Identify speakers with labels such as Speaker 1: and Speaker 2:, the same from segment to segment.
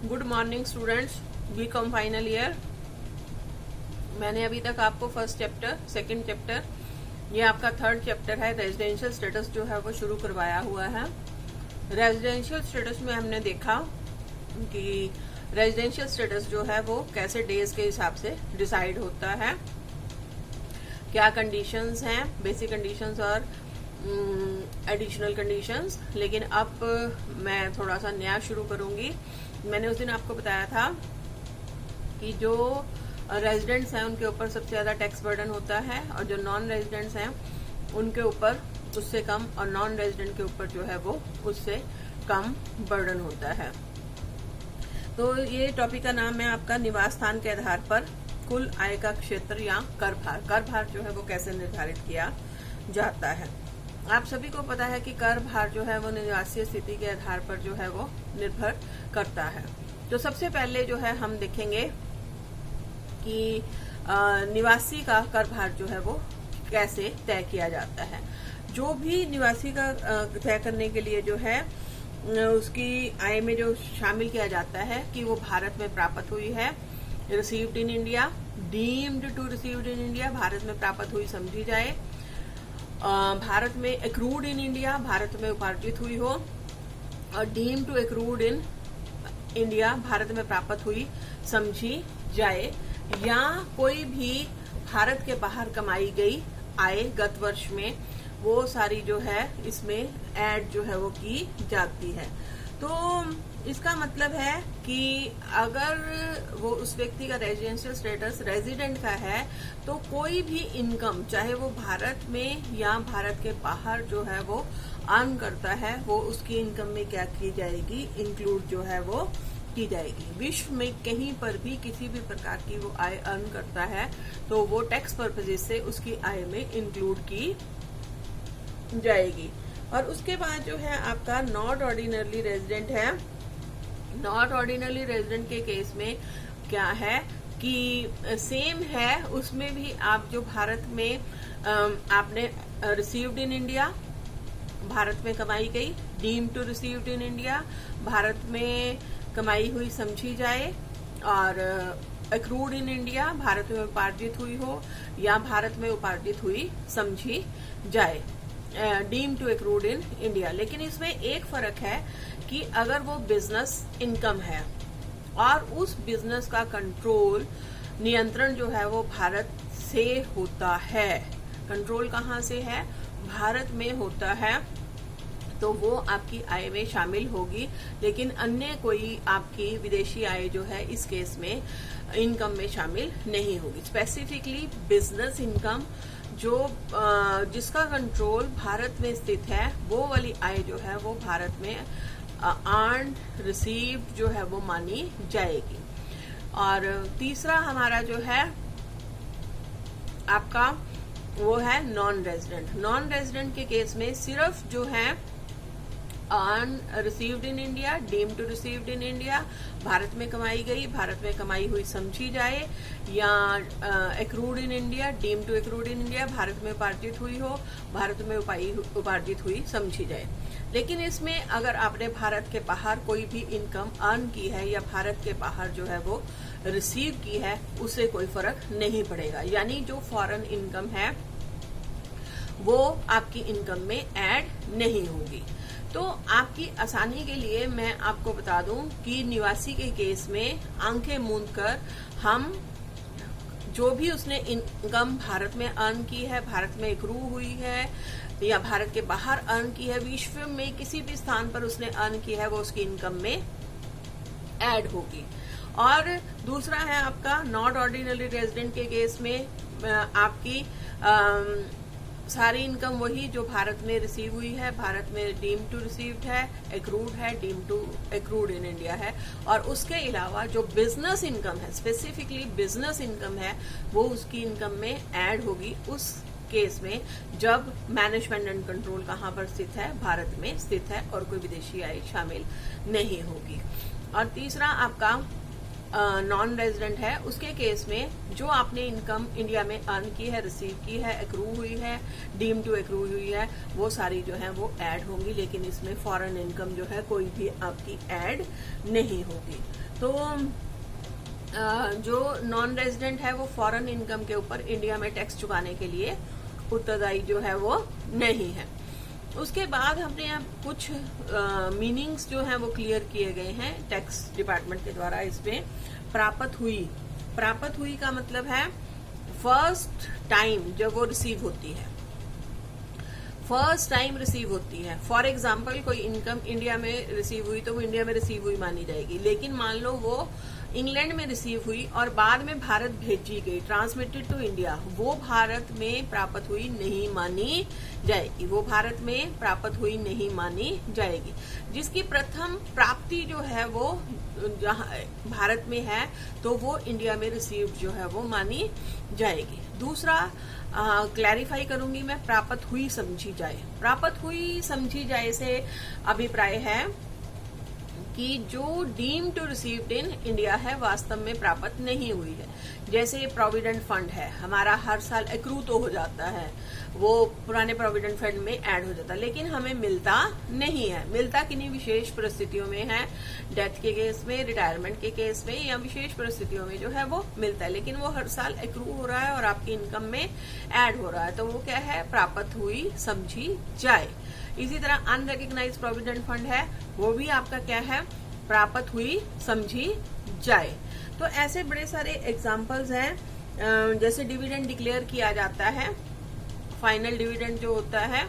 Speaker 1: Good morning students, B Com final year. मैंने अभी तक आपको फर्स्ट चैप्टर, सेकंड चैप्टर, ये आपका थर्ड चैप्टर है, रेजिडेंशियल स्टेटस जो है वो शुरू करवाया हुआ है। रेजिडेंशियल स्टेटस में हमने देखा कि रेजिडेंशियल स्टेटस जो है वो कैसे डेज के हिसाब से डिसाइड होता है, क्या कंडीशंस हैं, बेसिक कंडीशंस और एडिशनल कंडीशंस। लेकिन अब मैं थोड़ा सा नया शुरू करूंगी। मैंने उस दिन आपको बताया था कि जो रेजिडेंट्स हैं उनके ऊपर सबसे ज्यादा टैक्स बर्डन होता है और जो नॉन रेजिडेंट्स हैं उनके ऊपर उससे कम, और नॉन रेजिडेंट के ऊपर जो है वो उससे कम बर्डन होता है। तो ये टॉपिक का नाम है आपका निवास स्थान के आधार पर कुल आय का क्षेत्र या कर भार। कर भार जो है वो कैसे निर्धारित किया जाता है। आप सभी को पता है कि कर भार जो है वो निवासीय स्थिति के आधार पर जो है वो निर्भर करता है। तो सबसे पहले जो है हम देखेंगे कि निवासी का कर भार जो है वो कैसे तय किया जाता है। जो भी निवासी का तय करने के लिए जो है उसकी आय में जो शामिल किया जाता है कि वो भारत में प्राप्त हुई है, received in India, deemed to received in India, भारत में प्राप्त हुई समझी जाए, भारत में एक्रूड इन इंडिया, भारत में उपार्जित हुई हो, और deem to accrued in India, भारत में प्राप्त हुई समझी जाए, या कोई भी भारत के बाहर कमाई गई आय गत वर्ष में वो सारी जो है इसमें ऐड जो है वो की जाती है। तो इसका मतलब है कि अगर वो उस व्यक्ति का रेजिडेंशियल स्टेटस रेजिडेंट का है तो कोई भी इनकम, चाहे वो भारत में या भारत के बाहर जो है वो अर्न करता है, वो उसकी इनकम में क्या की जाएगी, इंक्लूड जो है वो की जाएगी। विश्व में कहीं पर भी किसी भी प्रकार की वो आय अर्न करता है तो वो टैक्स पर्पजेस से उसकी आय में इंक्लूड की जाएगी। और उसके बाद जो है आपका नॉट ऑर्डिनरली रेजिडेंट है। नॉट ऑर्डिनरली रेजिडेंट के केस में क्या है कि सेम है, उसमें भी आप जो भारत में आपने रिसीव्ड इन इंडिया, भारत में कमाई गई, deem to received in India, भारत में कमाई हुई समझी जाए, और एक्रूड इन इंडिया, भारत में उपार्जित हुई हो या भारत में उपार्जित हुई समझी जाए, deem to accrued in India. लेकिन इसमें एक फर्क है कि अगर वो बिजनेस इनकम है और उस बिजनेस का कंट्रोल, नियंत्रण जो है वो भारत से होता है, कंट्रोल कहाँ से है, भारत में होता है, तो वो आपकी आय में शामिल होगी। लेकिन अन्य कोई आपकी विदेशी आय जो है इस केस में इनकम में शामिल नहीं होगी। स्पेसिफिकली बिजनेस इनकम जो जिसका कंट्रोल भारत में स्थित है, वो वाली आय जो है वो भारत में अर्न, रिसीव्ड जो है वो मानी जाएगी। और तीसरा हमारा जो है आपका वो है नॉन रेजिडेंट। नॉन रेजिडेंट के केस में सिर्फ जो है earn, received in India, deem to received in India, भारत में कमाई गई, भारत में कमाई हुई समझी जाए, या accrued in India, deem to accrued in India, भारत में उपार्जित हुई हो, भारत में उपार्जित हुई समझी जाए। लेकिन इसमें अगर आपने भारत के बाहर कोई भी इनकम अर्न की है या भारत के बाहर जो है वो रिसीव की है, उससे कोई फर्क नहीं पड़ेगा। यानी जो फॉरेन इनकम है वो आपकी इनकम में ऐड नहीं होगी। तो आपकी आसानी के लिए मैं आपको बता दूं कि निवासी के केस में आंखें मूंद कर हम जो भी उसने इनकम भारत में अर्न की है, भारत में एक्रू हुई है या भारत के बाहर अर्न की है, विश्व में किसी भी स्थान पर उसने अर्न की है, वो उसकी इनकम में ऐड होगी। और दूसरा है आपका नॉट ऑर्डिनरी रेजिडेंट के केस में आपकी सारी इनकम वही जो भारत में रिसीव हुई है, भारत में डीम टू रिसीव्ड है, एक्रूड है, deem to accrued in India है, और उसके अलावा जो बिजनेस इनकम है, स्पेसिफिकली बिजनेस इनकम है, वो उसकी इनकम में ऐड होगी उस केस में जब मैनेजमेंट एंड कंट्रोल कहाँ पर स्थित है, भारत में स्थित है और कोई विदेशी आय शामिल नहीं होगी। और तीसरा आपका नॉन रेजिडेंट है, उसके केस में जो आपने इनकम इंडिया में अर्न की है, रिसीव की है, एक्रू हुई है, डीम टू एक्रू हुई है, वो सारी जो है वो ऐड होंगी। लेकिन इसमें फॉरेन इनकम जो है कोई भी आपकी ऐड नहीं होगी। तो जो नॉन रेजिडेंट है वो फॉरेन इनकम के ऊपर इंडिया में टैक्स चुकाने के लिए उत्तरदायी जो है वो नहीं है। उसके बाद हमने यहाँ कुछ मीनिंग्स जो है वो क्लियर किए गए हैं टैक्स डिपार्टमेंट के द्वारा। इसमें प्राप्त हुई का मतलब है फर्स्ट टाइम जब वो रिसीव होती है, फर्स्ट टाइम रिसीव होती है। फॉर एग्जाम्पल कोई इनकम इंडिया में रिसीव हुई तो वो इंडिया में रिसीव हुई मानी जाएगी। लेकिन मान लो वो इंग्लैंड में रिसीव हुई और बाद में भारत भेजी गई, ट्रांसमिटेड टू इंडिया, वो भारत में प्राप्त हुई नहीं मानी जाएगी, वो भारत में प्राप्त हुई नहीं मानी जाएगी। जिसकी प्रथम प्राप्ति जो है वो भारत में है तो वो इंडिया में रिसीव्ड जो है वो मानी जाएगी। दूसरा क्लैरिफाई करूंगी मैं, प्राप्त हुई समझी जाए। प्राप्त हुई समझी जाए से अभिप्राय है कि जो deem to received in India है वास्तव में प्राप्त नहीं हुई है। जैसे प्रोविडेंट फंड है हमारा, हर साल एक्रू तो हो जाता है, वो पुराने प्रोविडेंट फंड में ऐड हो जाता है, लेकिन हमें मिलता नहीं है। मिलता किन्हीं विशेष परिस्थितियों में है, डेथ के केस में, रिटायरमेंट के केस में, या विशेष परिस्थितियों में जो है वो मिलता है। लेकिन वो हर साल एक्रू हो रहा है और आपकी इनकम में ऐड हो रहा है, तो वो क्या है, प्राप्त हुई समझी जाए। इसी तरह अनरिकग्नाइज्ड प्रोविडेंट फंड है, वो भी आपका क्या है, प्राप्त हुई समझी जाए। तो ऐसे बड़े सारे एग्जांपल्स हैं। जैसे डिविडेंड डिक्लेयर किया जाता है, फाइनल डिविडेंड जो होता है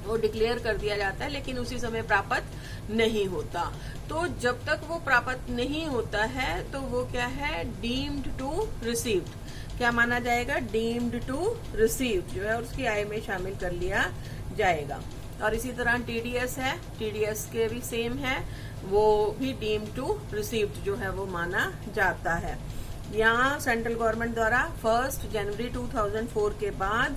Speaker 1: वो डिक्लेयर कर दिया जाता है, लेकिन उसी समय प्राप्त नहीं होता। तो जब तक वो प्राप्त नहीं होता है तो वो क्या है, डीम्ड टू रिसीव्ड। क्या माना जाएगा, डीम्ड टू रिसीव्ड जो है उसकी आय में शामिल कर लिया जाएगा। और इसी तरह टीडीएस है, टीडीएस के भी सेम है, वो भी डीम टू रिसीव्ड जो है वो माना जाता है। यहाँ सेंट्रल गवर्नमेंट द्वारा 1 जनवरी 2004 के बाद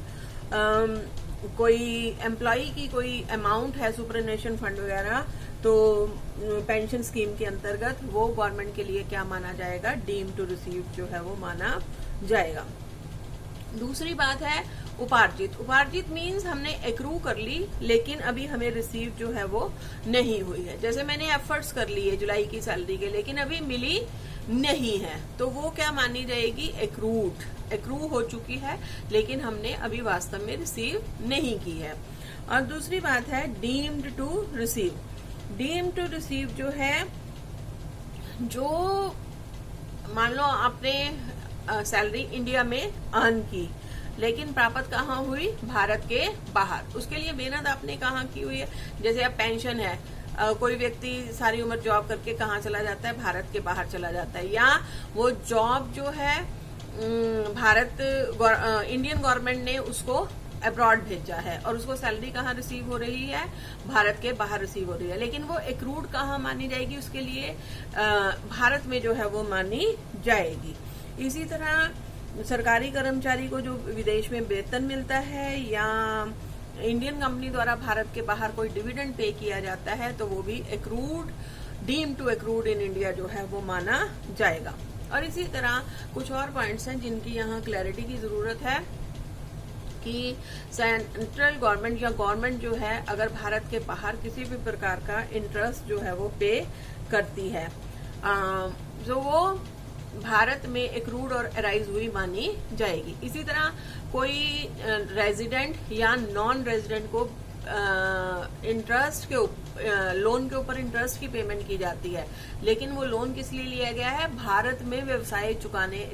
Speaker 1: कोई एम्प्लॉय की कोई अमाउंट है, सुपरनेशन फंड वगैरह, तो पेंशन स्कीम के अंतर्गत वो गवर्नमेंट के लिए क्या माना जाएगा, डीम टू रिसीव जो है वो माना जाएगा। दूसरी बात है उपार्जित। उपार्जित मीन्स हमने एक्रू कर ली लेकिन अभी हमें रिसीव जो है वो नहीं हुई है। जैसे मैंने एफर्ट्स कर लिए जुलाई की सैलरी के, लेकिन अभी मिली नहीं है, तो वो क्या मानी जाएगी, एक्रूड। एक्रू हो चुकी है लेकिन हमने अभी वास्तव में रिसीव नहीं की है। और दूसरी बात है deemed to receive. Deemed to receive जो है, जो मान लो आपने सैलरी इंडिया में अर्न की लेकिन प्राप्त कहाँ हुई, भारत के बाहर। उसके लिए मेहनत आपने कहाँ की हुई है। जैसे अब पेंशन है, कोई व्यक्ति सारी उम्र जॉब करके कहाँ चला जाता है, भारत के बाहर चला जाता है, या वो जॉब जो है इंडियन गवर्नमेंट ने उसको अब्रॉड भेजा है और उसको सैलरी कहाँ रिसीव हो रही है, भारत के बाहर रिसीव हो रही है, लेकिन वो एक्रूड कहाँ मानी जाएगी, उसके लिए भारत में जो है वो मानी जाएगी। इसी तरह सरकारी कर्मचारी को जो विदेश में वेतन मिलता है या इंडियन कंपनी द्वारा भारत के बाहर कोई डिविडेंड पे किया जाता है तो वो भी accrued, deem to accrued in India जो है वो माना जाएगा। और इसी तरह कुछ और पॉइंट्स हैं जिनकी यहाँ क्लैरिटी की जरूरत है कि सेंट्रल गवर्नमेंट या गवर्नमेंट जो है अगर भारत के बाहर किसी भी प्रकार का इंटरेस्ट जो है वो पे करती है जो वो भारत में एक्रूड और अराइज हुई मानी जाएगी। इसी तरह कोई रेजिडेंट या नॉन रेजिडेंट को इंटरेस्ट के लोन के ऊपर इंटरेस्ट की पेमेंट की जाती है, लेकिन वो लोन किस लिए लिया गया है, भारत में व्यवसाय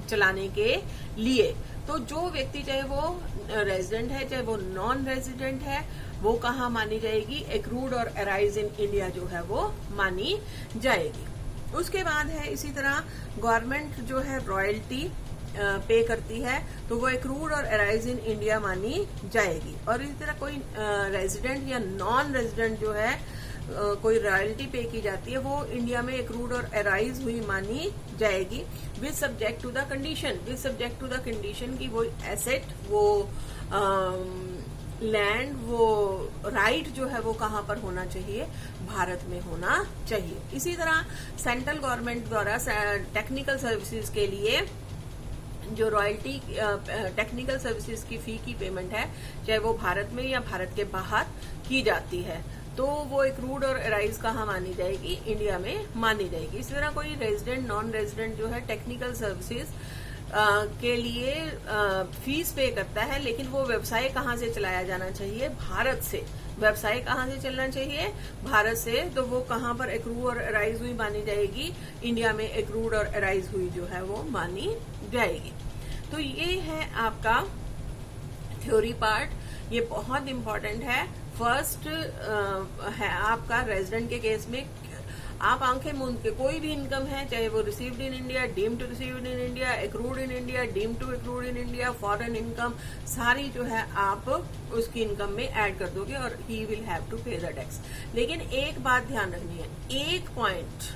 Speaker 1: चलाने के लिए। तो जो व्यक्ति चाहे वो रेजिडेंट है चाहे वो नॉन रेजिडेंट है, वो कहाँ मानी जाएगी, एक्रूड और अराइज इन इंडिया जो है वो मानी जाएगी। उसके बाद है इसी तरह गवर्नमेंट जो है रॉयल्टी पे करती है तो वो एक्रूड और अराइज इन इंडिया मानी जाएगी। और इसी तरह कोई रेजिडेंट या नॉन रेजिडेंट जो है कोई रॉयल्टी पे की जाती है वो इंडिया में एक्रूड और अराइज हुई मानी जाएगी with subject to the condition. With subject to the condition की वो एसेट वो लैंड, वो राइट जो है वो कहाँ पर होना चाहिए, भारत में होना चाहिए। इसी तरह सेंट्रल गवर्नमेंट द्वारा टेक्निकल सर्विसेज के लिए जो रॉयल्टी टेक्निकल सर्विसेज की फी की पेमेंट है, चाहे वो भारत में या भारत के बाहर की जाती है, तो वो एक्रूड और अराइज कहाँ मानी जाएगी, इंडिया में मानी जाएगी। इसी तरह कोई रेजिडेंट नॉन रेजिडेंट जो है टेक्निकल सर्विसेज के लिए फीस पे करता है, लेकिन वो व्यवसाय कहाँ से चलाया जाना चाहिए, भारत से। व्यवसाय कहाँ से चलना चाहिए, भारत से। तो वो कहाँ पर एक्रूड और अराइज हुई मानी जाएगी, इंडिया में एक्रूड और अराइज हुई जो है वो मानी जाएगी। तो ये है आपका थ्योरी पार्ट, ये बहुत इंपॉर्टेंट है। फर्स्ट है आपका रेजिडेंट के केस में आप आंखें मूंद के कोई भी इनकम है, चाहे वो received in India, deem to received in India, accrued in India, deem to accrued in India, foreign income, सारी जो है आप उसकी इनकम में ऐड कर दोगे और ही विल हैव टू पे द टैक्स। लेकिन एक बात ध्यान रखनी है, एक पॉइंट,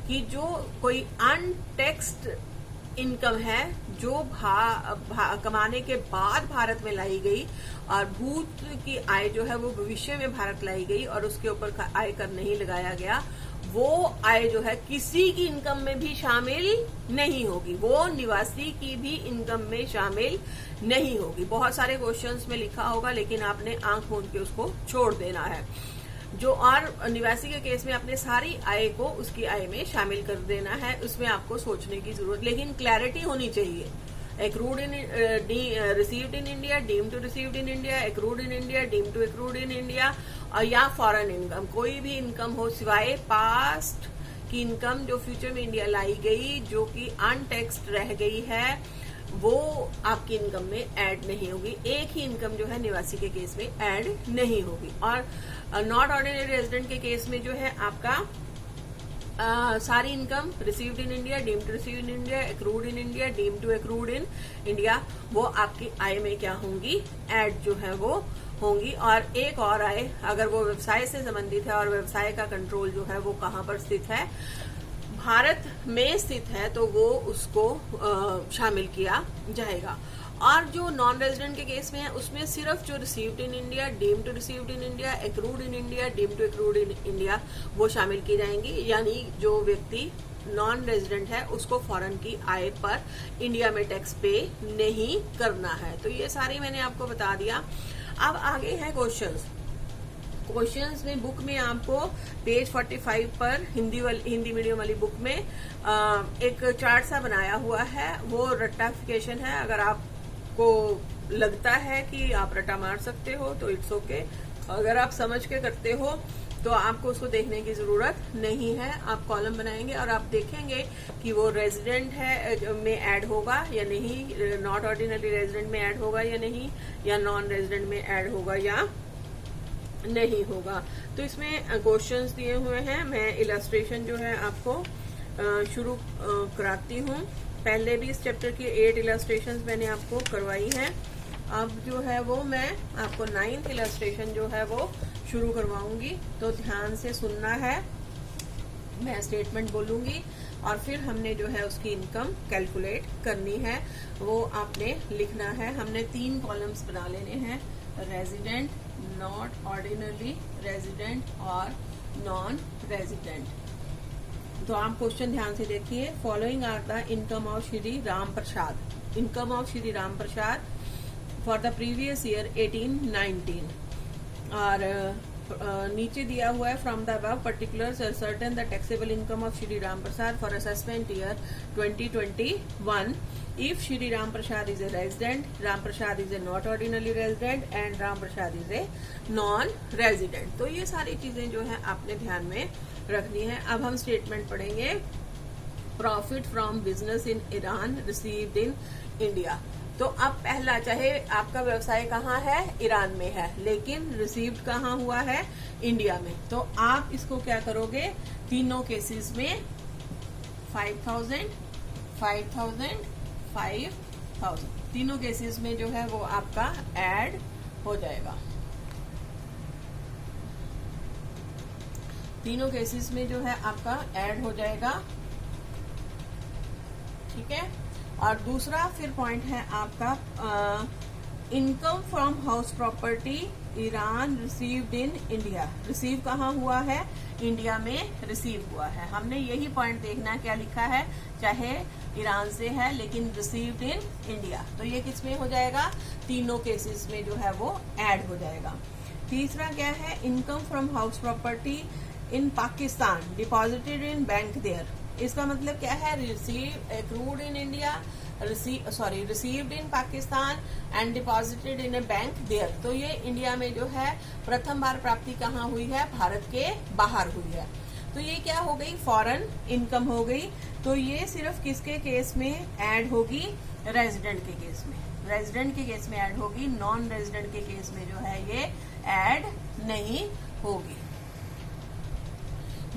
Speaker 1: कि जो कोई अनटैक्स्ड इनकम है जो कमाने के बाद भारत में लाई गई और भूत की आय जो है वो भविष्य में भारत लाई गई और उसके ऊपर आयकर नहीं लगाया गया, वो आय जो है किसी की इनकम में भी शामिल नहीं होगी, वो निवासी की भी इनकम में शामिल नहीं होगी। बहुत सारे क्वेश्चंस में लिखा होगा, लेकिन आपने आंख मूंद के उसको छोड़ देना है। जो और निवासी के केस में अपने सारी आय को उसकी आय में शामिल कर देना है, उसमें आपको सोचने की जरूरत, लेकिन क्लैरिटी होनी चाहिए। Accrued in received in India, deem to received in India, accrued in India, deem to accrued in India, और या फॉरेन इनकम, कोई भी इनकम हो सिवाय पास्ट की इनकम जो फ्यूचर में इंडिया लाई गई, जो कि अनटैक्स्ड रह गई है, वो आपकी इनकम में ऐड नहीं होगी। एक ही इनकम जो है निवासी के केस में ऐड नहीं होगी। और नॉट ऑर्डिनरी रेजिडेंट के केस में जो है आपका सारी income received in India, deem to receive in India, accrued in India, deem to accrued in India, वो आपकी आय में क्या होंगी, ऐड जो है वो होंगी। और एक और आय, अगर वो व्यवसाय से संबंधित है और व्यवसाय का कंट्रोल जो है वो कहाँ पर स्थित है, भारत में स्थित है, तो वो उसको शामिल किया जाएगा। और जो नॉन रेजिडेंट के केस में है, उसमें सिर्फ जो received in India, deem to received in India, accrued in India, deem to accrued in India, वो शामिल की जाएंगी। यानी जो व्यक्ति नॉन रेजिडेंट है उसको फॉरेन की आय पर इंडिया में टैक्स पे नहीं करना है। तो ये सारी मैंने आपको बता दिया। अब आगे है क्वेश्चंस में बुक में आपको पेज 45 पर हिंदी मीडियम वाली बुक में एक चार्ट सा बनाया हुआ है, वो रट्टाफिकेशन है। अगर आपको लगता है कि आप रट्टा मार सकते हो तो इट्स ओके, अगर आप समझ के करते हो तो आपको उसको देखने की जरूरत नहीं है। आप कॉलम बनाएंगे और आप देखेंगे कि वो रेजिडेंट है में ऐड होगा या नहीं, नॉट ऑर्डिनरी रेजिडेंट में ऐड होगा या नहीं, या नॉन रेजिडेंट में ऐड होगा या नहीं होगा। तो इसमें क्वेश्चंस दिए हुए हैं, मैं इलस्ट्रेशन जो है आपको शुरू कराती हूँ। पहले भी इस चैप्टर की 8 इलस्ट्रेशंस मैंने आपको करवाई हैं। अब जो है वो मैं आपको 9th इलस्ट्रेशन जो है वो शुरू करवाऊंगी, तो ध्यान से सुनना है। मैं स्टेटमेंट बोलूंगी और फिर हमने जो है उसकी इनकम कैलकुलेट करनी है, वो आपने लिखना है। हमने 3 कॉलम्स बना लेने हैं, रेजिडेंट, नॉट ऑर्डिनरी रेजिडेंट और नॉन रेजिडेंट। तो आप क्वेश्चन ध्यान से देखिए। Following are the income of Shri Ram Prasad, income of Shri Ram Prasad for the previous year 18-19। और नीचे दिया हुआ है, from the above particulars certain the taxable income of Shri Ram Prasad for assessment year 2021 if Shri Ram Prasad is a resident, Ram Prasad is a not ordinary resident and Ram Prasad is a non-resident। तो ये सारी चीजें जो है आपने ध्यान में रखनी है। अब हम स्टेटमेंट पढ़ेंगे। Profit from business in Iran received in India. तो अब पहला, चाहे आपका व्यवसाय कहाँ है, ईरान में है, लेकिन रिसीव्ड कहाँ हुआ है, इंडिया में। तो आप इसको क्या करोगे, तीनों केसेस में 5,000, 5,000, 5,000, तीनों केसेस में जो है वो आपका ऐड हो जाएगा। तीनों केसेस में जो है आपका ऐड हो जाएगा, ठीक है। और दूसरा फिर पॉइंट है आपका income from house property Iran received in India. Receive कहाँ हुआ है? इंडिया में रिसीव हुआ है। हमने यही पॉइंट देखना क्या लिखा है, चाहे ईरान से है लेकिन रिसीव्ड इन इंडिया, तो ये किस में हो जाएगा? तीनों केसेस में जो है वो ऐड हो जाएगा। तीसरा क्या है? Income from house property in Pakistan deposited in bank there. इसका मतलब क्या है? Receive accrued in India, received in Pakistan and deposited in a bank there. तो ये इंडिया में जो है प्रथम बार प्राप्ति कहाँ हुई है? भारत के बाहर हुई है। तो ये क्या हो गई? फॉरेन इनकम हो गई। तो ये सिर्फ किसके केस में ऐड होगी? रेजिडेंट के केस में। रेजिडेंट के केस में ऐड होगी, नॉन रेजिडेंट के केस में जो है ये ऐड नहीं होगी।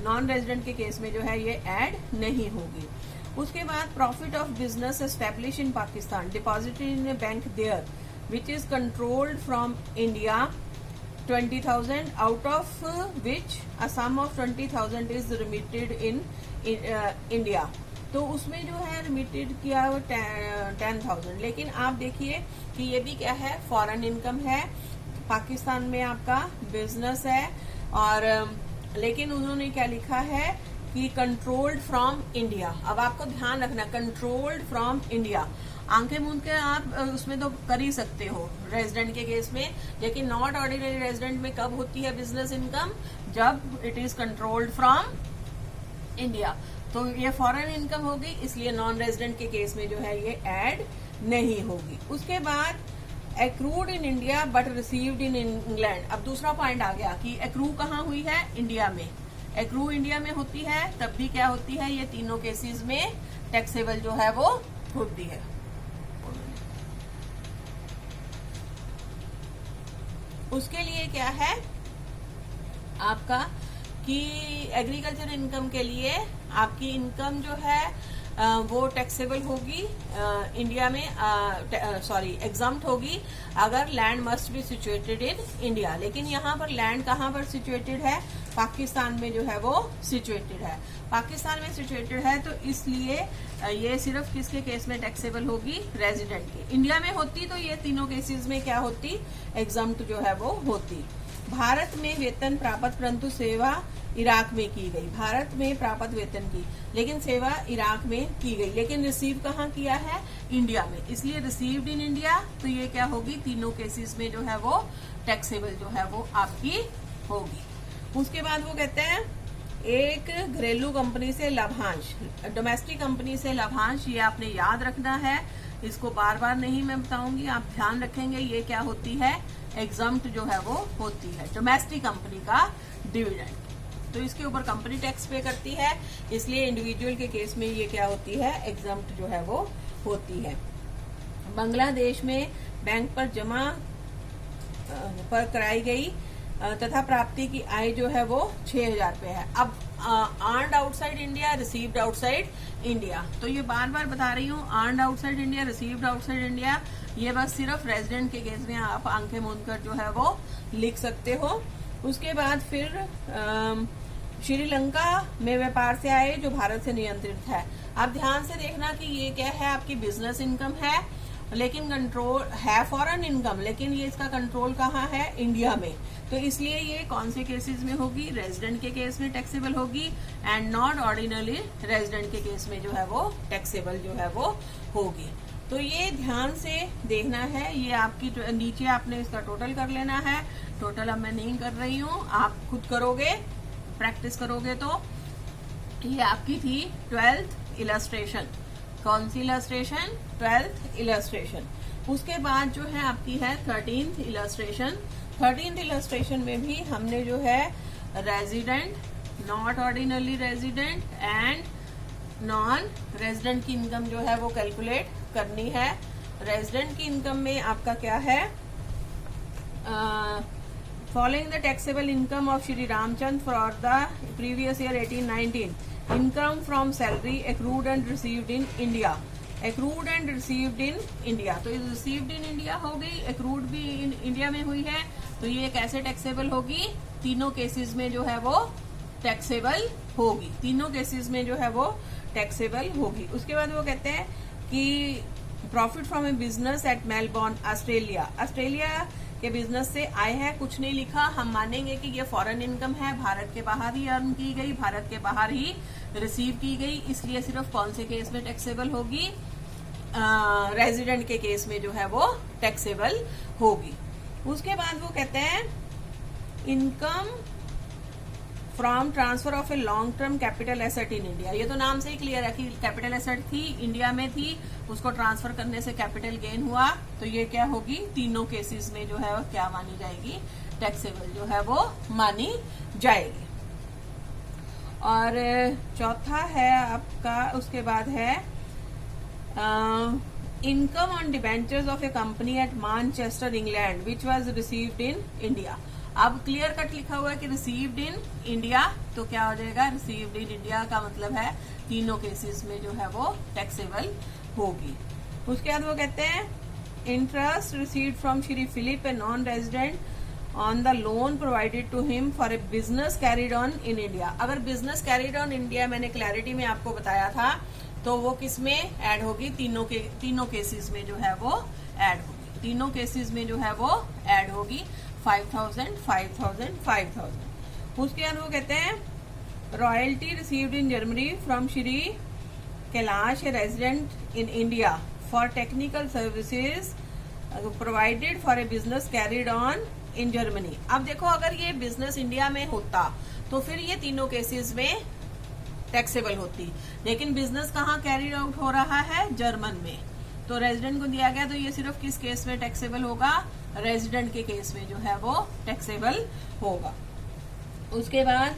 Speaker 1: नॉन रेजिडेंट के केस में जो है ये ऐड नहीं होगी। उसके बाद profit of business establish in Pakistan deposited in a bank there which is controlled from India 20,000 out of which a sum of 20,000 is remitted in India. तो उसमें जो है रिमिटेड किया 10,000। लेकिन आप देखिए कि ये भी क्या है? फॉरेन इनकम है, पाकिस्तान में आपका बिजनेस है, और लेकिन उन्होंने क्या लिखा है कि कंट्रोल्ड फ्रॉम इंडिया। अब आपको ध्यान रखना, कंट्रोल्ड फ्रॉम इंडिया, आंखें मूंद के आप उसमें तो कर ही सकते हो रेजिडेंट के केस में, लेकिन नॉट ऑर्डिनरी रेजिडेंट में कब होती है बिजनेस इनकम? जब it is controlled from India. तो ये फॉरेन इनकम होगी, इसलिए नॉन रेजिडेंट के केस में जो है ये ऐड नहीं होगी। उसके बाद accrued in India but received in England. अब दूसरा पॉइंट आ गया कि एक्रू कहाँ हुई है? इंडिया में। एक्रू इंडिया में होती है तब भी क्या होती है? ये तीनों केसेस में टैक्सेबल जो है वो होती है। उसके लिए क्या है आपका कि एग्रीकल्चर इनकम के लिए आपकी इनकम जो है वो टैक्सेबल होगी इंडिया में, एग्जम्प्ट होगी अगर land must be situated in India. लेकिन यहाँ पर लैंड कहाँ पर सिचुएटेड है? पाकिस्तान में जो है वो सिचुएटेड है। पाकिस्तान में सिचुएटेड है तो इसलिए ये सिर्फ किसके केस में टैक्सेबल होगी? रेजिडेंट के। इंडिया में होती तो ये तीनों केसेस में क्या होती? एग्जम्प्ट जो है वो होती। भारत में वेतन प्राप्त परंतु सेवा इराक में की गई। भारत में प्राप्त वेतन की, लेकिन सेवा इराक में की गई, लेकिन रिसीव कहाँ किया है? इंडिया में। इसलिए रिसीव्ड इन इंडिया, तो ये क्या होगी? तीनों केसेस में जो है वो टैक्सेबल जो है वो आपकी होगी। उसके बाद वो कहते हैं एक घरेलू कंपनी से लाभांश, डोमेस्टिक कंपनी से लाभांश, ये आपने याद रखना है, इसको बार बार नहीं मैं बताऊंगी, आप ध्यान रखेंगे। ये क्या होती है? एग्जम्प्ट जो है वो होती है, डोमेस्टिक कंपनी का डिविडेंड। तो इसके ऊपर कंपनी टैक्स पे करती है, इसलिए इंडिविजुअल के केस में ये क्या होती है? एग्जम्प्ट जो है वो होती है। बांग्लादेश में बैंक पर जमा पर कराई गई तथा प्राप्ति की आय जो है वो 6,000 रुपए है। अब earned outside India, received outside India, तो ये बार बार बता रही हूँ, earned outside India, received outside India, ये बस सिर्फ रेजिडेंट के केस में आप आंखें मूंद कर जो है वो लिख सकते हो। उसके बाद फिर श्रीलंका में व्यापार से आए जो भारत से नियंत्रित है। आप ध्यान से देखना कि ये क्या है? आपकी बिजनेस इनकम है, लेकिन कंट्रोल है फॉरेन इनकम, लेकिन ये इसका कंट्रोल कहाँ है? इंडिया में। तो इसलिए ये कौन से केसेस में होगी? रेजिडेंट के केस में टैक्सेबल होगी, एंड नॉट ऑर्डिनरी रेजिडेंट के केस में जो है वो टैक्सेबल जो है वो होगी। तो ये ध्यान से देखना है। ये आपकी नीचे आपने इसका टोटल कर लेना है। टोटल अब मैं नहीं कर रही हूँ, आप खुद करोगे, प्रैक्टिस करोगे। तो ये आपकी थी 12th इलस्ट्रेशन। कौन सी इलस्ट्रेशन? 12th illustration. उसके बाद जो है आपकी है 13th इलस्ट्रेशन। 13th इलस्ट्रेशन में भी हमने जो है resident, not ordinary resident and non resident की इनकम जो है वो कैलकुलेट करनी है। रेजिडेंट की इनकम में आपका क्या है? Following the taxable income of Shri Ramchandra for the previous year 18-19, income from salary accrued and received in India. Accrued and received in India, तो रिसीव्ड इन इंडिया हो गई, एक्रूड भी इन इंडिया में हुई है, तो ये कैसे टैक्सेबल होगी? तीनों केसेस में जो है वो टैक्सेबल होगी। तीनों केसेस में जो है वो टैक्सेबल होगी। उसके बाद वो कहते हैं कि profit from A business at Melbourne Australia, Australia के बिजनेस से आय है, कुछ नहीं लिखा, हम मानेंगे कि ये फॉरेन इनकम है, भारत के बाहर ही अर्न की गई, भारत के बाहर ही रिसीव की गई, इसलिए सिर्फ कौन से केस में टैक्सेबल होगी, रेजिडेंट के केस में जो है वो टैक्सेबल होगी। उसके बाद वो कहते हैं income from transfer of a long term capital asset in India, ये तो नाम से ही क्लियर है कि कैपिटल एसेट थी, इंडिया में थी, उसको ट्रांसफर करने से कैपिटल गेन हुआ, तो ये क्या होगी, तीनों केसेस में जो है वो क्या मानी जाएगी, टैक्सेबल जो है वो मानी जाएगी। और चौथा है आपका, उसके बाद है income on debentures of A company at Manchester England which was received in India. अब क्लियर कट लिखा हुआ है कि रिसीव्ड इन इंडिया, तो क्या हो जाएगा, रिसीव्ड इन इंडिया का मतलब है तीनों केसेस में जो है वो टैक्सेबल होगी। उसके बाद वो कहते हैं interest received from Shri Philip a non resident on the loan provided to him for a business carried on in India. अगर बिजनेस कैरिड ऑन इंडिया मैंने क्लैरिटी में आपको बताया था, तो वो किस में ऐड होगी, तीनों केसेस में जो है वो ऐड होगी, तीनों केसेस में जो है वो ऐड होगी 5,000, 5,000, 5,000। उसके बाद वो कहते हैं royalty received in Germany from Shri Kailash a resident in India for technical services provided for a business carried on in Germany. अब देखो, अगर ये बिजनेस इंडिया में होता तो फिर ये तीनों केसेस में टैक्सेबल होती, लेकिन बिजनेस कहाँ कैरिड आउट हो रहा है, जर्मन में, तो रेजिडेंट को दिया गया, तो ये सिर्फ किस केस में टैक्सेबल होगा, रेजिडेंट के केस में जो है वो टैक्सेबल होगा। उसके बाद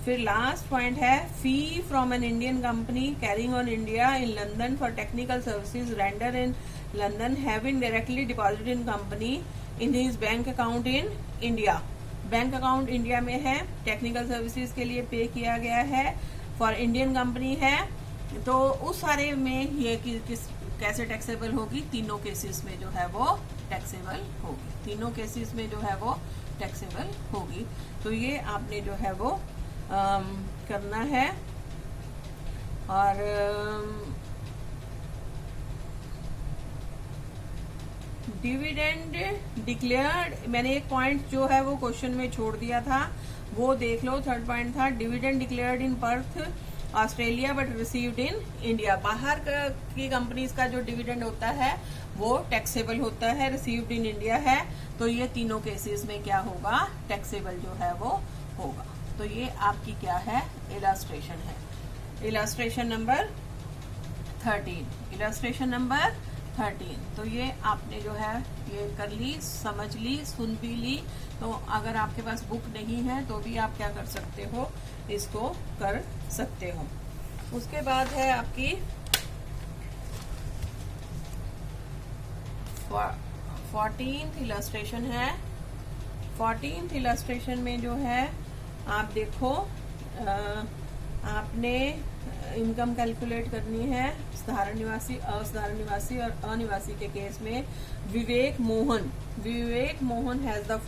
Speaker 1: फिर लास्ट पॉइंट है फी from an Indian company carrying on India in London for technical services render in London having directly deposited in company in his bank account in India. Bank account India में है, technical services के लिए पे किया गया है, for Indian company है, तो उस सारे में ये कैसे टैक्सेबल होगी, तीनों केसेस में जो है वो टैक्सेबल होगी, तीनों केसेस में जो है वो टैक्सेबल होगी। तो ये आपने जो है वो करना है। और डिविडेंड डिक्लेयर्ड, मैंने एक पॉइंट जो है वो क्वेश्चन में छोड़ दिया था, वो देख लो, थर्ड पॉइंट था dividend declared in Perth Australia but received in India. बाहर की कंपनीज का जो डिविडेंड होता है वो टैक्सेबल होता है, रिसीव्ड इन इंडिया है, तो ये तीनों केसेस में क्या होगा, टैक्सेबल जो है वो होगा। तो ये आपकी क्या है, इलस्ट्रेशन है, इलस्ट्रेशन नंबर 13, इलस्ट्रेशन नंबर 13। तो ये आपने जो है ये कर ली, समझ ली, सुन भी ली। तो अगर आपके पास बुक नहीं है तो भी आप क्या कर सकते हो, इसको कर सकते हो। उसके बाद है आपकी 14th इलस्ट्रेशन है। 14th इलस्ट्रेशन में जो है आप देखो, आपने इनकम कैलकुलेट करनी है साधारण निवासी, असाधारण निवासी और अनिवासी के केस में। विवेक मोहन हैज द